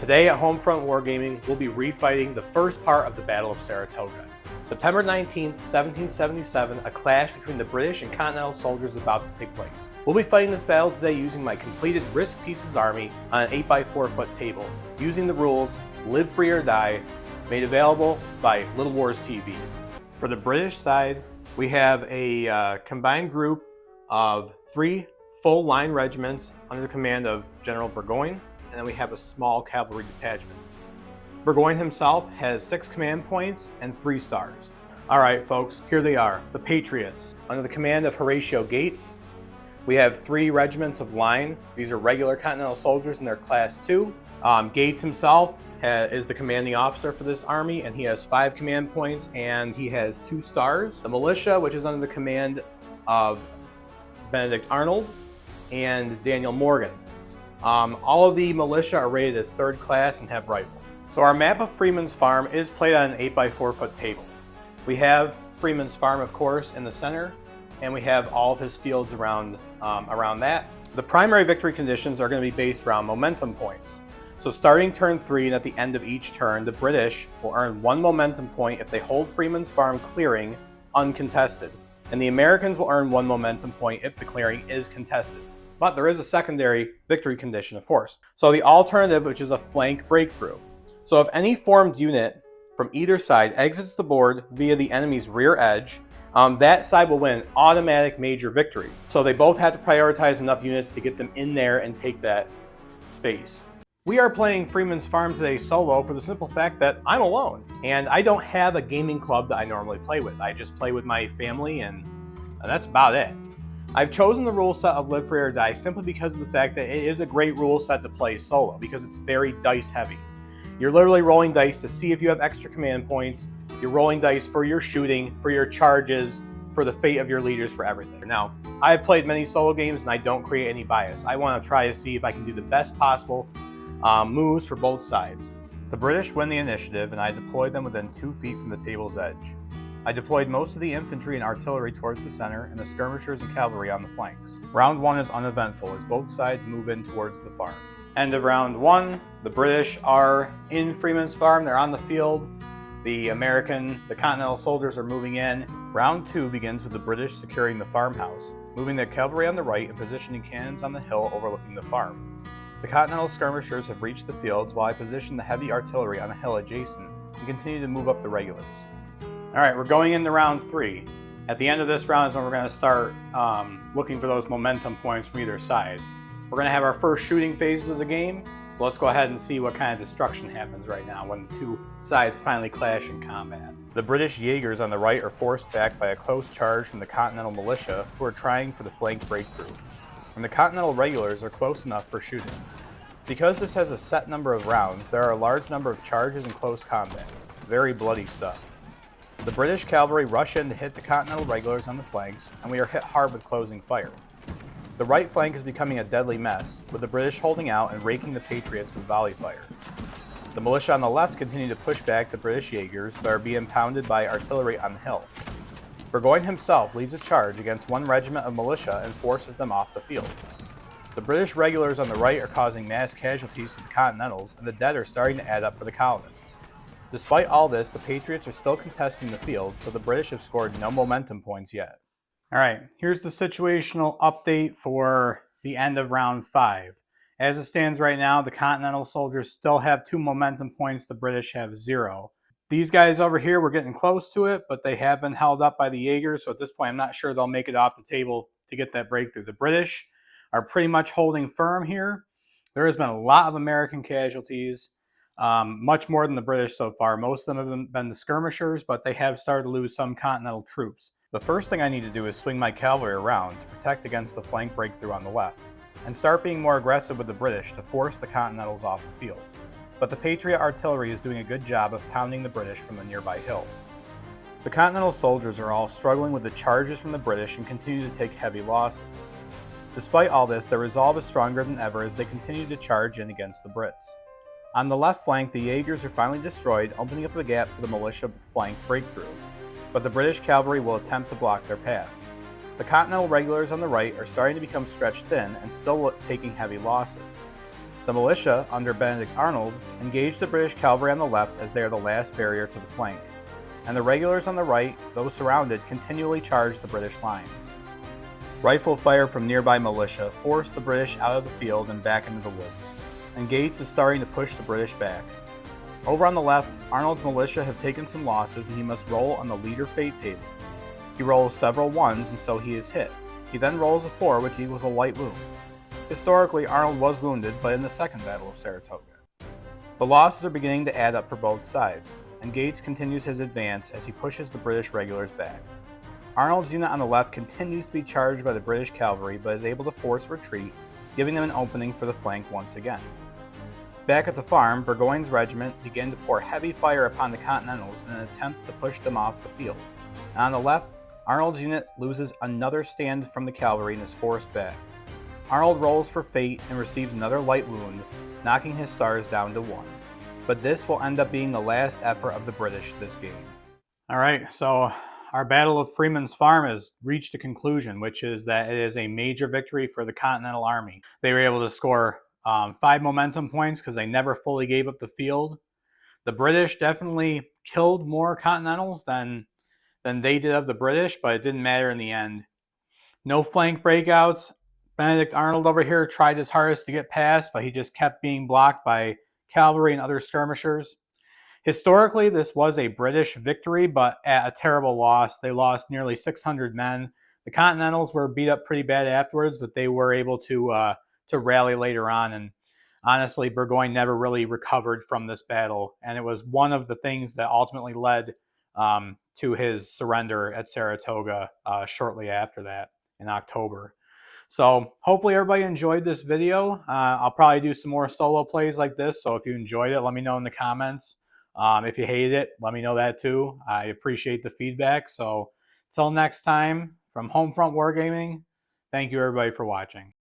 Today at Homefront Wargaming, we'll be refighting the first part of the Battle of Saratoga. September 19th, 1777, a clash between the British and Continental soldiers is about to take place. We'll be fighting this battle today using my completed Risk Pieces army on an 8x4 foot table, using the rules Live Free or Die, made available by Little Wars TV. For the British side, we have a combined group of 3 full line regiments under the command of General Burgoyne, and then we have a small cavalry detachment. Burgoyne himself has 6 command points and 3 stars. All right, folks, here they are, the Patriots. Under the command of Horatio Gates, we have 3 regiments of line. These are regular Continental soldiers and they're class 2. Gates himself is the commanding officer for this army, and he has 5 command points and he has 2 stars. The militia, which is under the command of Benedict Arnold and Daniel Morgan. All of the militia are rated as 3rd class and have rifles. So our map of Freeman's farm is played on an 8x4 foot table. We have Freeman's farm, of course, in the center, and we have all of his fields around that. The primary victory conditions are going to be based around momentum points. So starting turn 3 and at the end of each turn, the British will earn 1 momentum point if they hold Freeman's farm clearing uncontested, and the Americans will earn 1 momentum point if the clearing is contested. But there is a secondary victory condition, of course. So the alternative, which is a flank breakthrough. So if any formed unit from either side exits the board via the enemy's rear edge, that side will win an automatic major victory. So they both have to prioritize enough units to get them in there and take that space. We are playing Freeman's Farm today solo for the simple fact that I'm alone. And I don't have a gaming club that I normally play with. I just play with my family and that's about it. I've chosen the rule set of Live Free or Die simply because of the fact that it is a great rule set to play solo, because it's very dice heavy. You're literally rolling dice to see if you have extra command points. You're rolling dice for your shooting, for your charges, for the fate of your leaders, for everything. Now, I've played many solo games and I don't create any bias. I want to try to see if I can do the best possible moves for both sides. The British win the initiative and I deploy them within 2 feet from the table's edge. I deployed most of the infantry and artillery towards the center and the skirmishers and cavalry on the flanks. Round 1 is uneventful as both sides move in towards the farm. End of round 1, the British are in Freeman's farm, they're on the field. The Continental soldiers are moving in. Round 2 begins with the British securing the farmhouse, moving their cavalry on the right and positioning cannons on the hill overlooking the farm. The Continental skirmishers have reached the fields while I position the heavy artillery on a hill adjacent and continue to move up the regulars. Alright, we're going into round 3. At the end of this round is when we're going to start looking for those momentum points from either side. We're going to have our first shooting phases of the game, so let's go ahead and see what kind of destruction happens right now when the 2 sides finally clash in combat. The British Jaegers on the right are forced back by a close charge from the Continental militia, who are trying for the flank breakthrough, and the Continental regulars are close enough for shooting. Because this has a set number of rounds, there are a large number of charges in close combat. Very bloody stuff. The British cavalry rush in to hit the Continental regulars on the flanks, and we are hit hard with closing fire. The right flank is becoming a deadly mess, with the British holding out and raking the Patriots with volley fire. The militia on the left continue to push back the British Jaegers, but are being pounded by artillery on the hill. Burgoyne himself leads a charge against 1 regiment of militia and forces them off the field. The British regulars on the right are causing mass casualties to the Continentals, and the dead are starting to add up for the colonists. Despite all this, the Patriots are still contesting the field, so the British have scored no momentum points yet. Alright, here's the situational update for the end of round 5. As it stands right now, the Continental soldiers still have 2 momentum points, the British have 0. These guys over here, we're getting close to it, but they have been held up by the Jaegers, so at this point I'm not sure they'll make it off the table to get that breakthrough. The British are pretty much holding firm here. There has been a lot of American casualties. Much more than the British so far. Most of them have been the skirmishers, but they have started to lose some Continental troops. The first thing I need to do is swing my cavalry around to protect against the flank breakthrough on the left, and start being more aggressive with the British to force the Continentals off the field. But the Patriot artillery is doing a good job of pounding the British from the nearby hill. The Continental soldiers are all struggling with the charges from the British and continue to take heavy losses. Despite all this, their resolve is stronger than ever as they continue to charge in against the Brits. On the left flank, the Jaegers are finally destroyed, opening up a gap for the militia flank breakthrough, but the British cavalry will attempt to block their path. The Continental regulars on the right are starting to become stretched thin and still taking heavy losses. The militia, under Benedict Arnold, engaged the British cavalry on the left as they are the last barrier to the flank, and the regulars on the right, though surrounded, continually charged the British lines. Rifle fire from nearby militia forced the British out of the field and back into the woods, and Gates is starting to push the British back. Over on the left, Arnold's militia have taken some losses and he must roll on the leader fate table. He rolls several ones and so he is hit. He then rolls a 4, which equals a light wound. Historically, Arnold was wounded, but in the Second Battle of Saratoga. The losses are beginning to add up for both sides, and Gates continues his advance as he pushes the British regulars back. Arnold's unit on the left continues to be charged by the British cavalry, but is able to force retreat, giving them an opening for the flank once again. Back at the farm, Burgoyne's regiment begin to pour heavy fire upon the Continentals in an attempt to push them off the field. And on the left, Arnold's unit loses another stand from the cavalry and is forced back. Arnold rolls for fate and receives another light wound, knocking his stars down to 1. But this will end up being the last effort of the British this game. Alright, so our Battle of Freeman's Farm has reached a conclusion, which is that it is a major victory for the Continental Army. They were able to score 5 momentum points because they never fully gave up the field. The British definitely killed more Continentals than they did of the British, but it didn't matter in the end. No flank breakouts. Benedict Arnold over here tried his hardest to get past, but he just kept being blocked by cavalry and other skirmishers. Historically, this was a British victory, but at a terrible loss. They lost nearly 600 men. The Continentals were beat up pretty bad afterwards, but they were able to rally later on. And honestly, Burgoyne never really recovered from this battle, and it was one of the things that ultimately led to his surrender at Saratoga shortly after that in October. So hopefully everybody enjoyed this video. I'll probably do some more solo plays like this, so if you enjoyed it, let me know in the comments. If you hated it, let me know that too. I appreciate the feedback. So until next time, from Homefront Wargaming, thank you everybody for watching.